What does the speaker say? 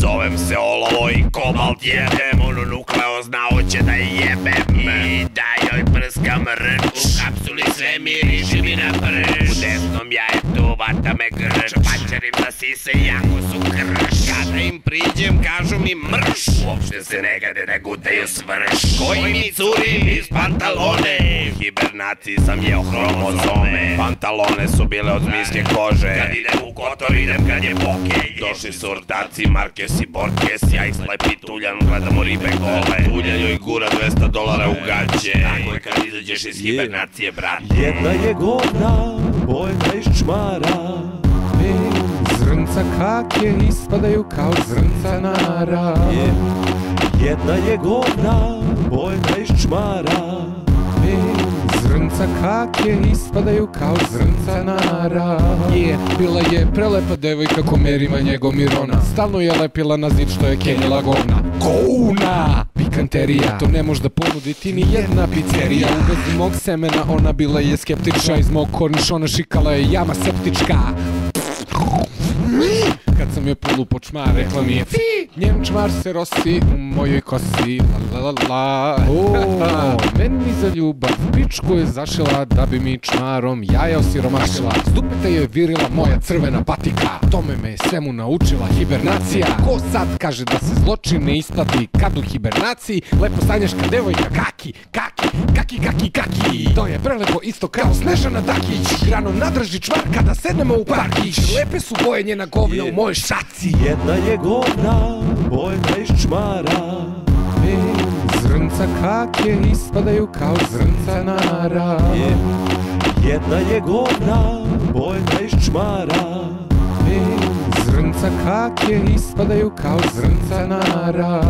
Zovem se olovo i kobalt jedem, mononukleozna hoće da jebem i da joj prskam rč. U kapsuli sve miriši mi na prš, u desnom jajetu vata me grč, pančerim za sise jako su krš. Kada im priđem kažu mi mrš, uopšte se ne gade da gutaju svrš. Koji mi curi iz pantalone, u hibernaciji sam jeo hromozome. Pantalone su bile od zmijske kože, kad idem u Kotor idem kad je bokej. Došli su ortaci, Markes i Borkes, ja ih slepi tuljan, gledamo ribe gole. Tuljan joj gura $200 u gaće, tako je kad izađeš iz hibernacije, brate. Jedna je govna, bojna iz čmara, zrnca kake ispadaju kao zrnca nara. Jedna je govna, bojna iz čmara, zrnca kake ispadaju kao zrnca nara. Bila je prelepa devojka ko Merima njegov Mirona, stalno je lepila na zid što je kenjela govna. Govna! Pikanterija, to ne može da ponuditi ni jedna pizzerija. U vezi mog semena ona bila je skeptična, iz mog kornišona šikala je jama septička. Kad sam je polupo čmar, rekla mi je fi, njen čmar se rosi u mojoj kosi, la la la la. Meni za ljubav pičku je zašila da bi mi čmarom jaja osiromašila. S dupeta je virila moja crvena patika, tome me je svemu naučila hibernacija. Ko sad kaže da se zločin ne isplati kad u hibernaciji lepo sanjaška devojka kaki, kaki, kaki, kaki, kaki. To je prelepo isto kao Snežana Dakić, granom nadrži čmar kada sednemo u parkić. Lepe su boje njena govna u mojoj šaci. jedna je govna, bojna iz čmara, zrnca kake ispadaju kao zrnca nara. Jedna je govna, bojna iz čmara, zrnca kake ispadaju kao zrnca nara.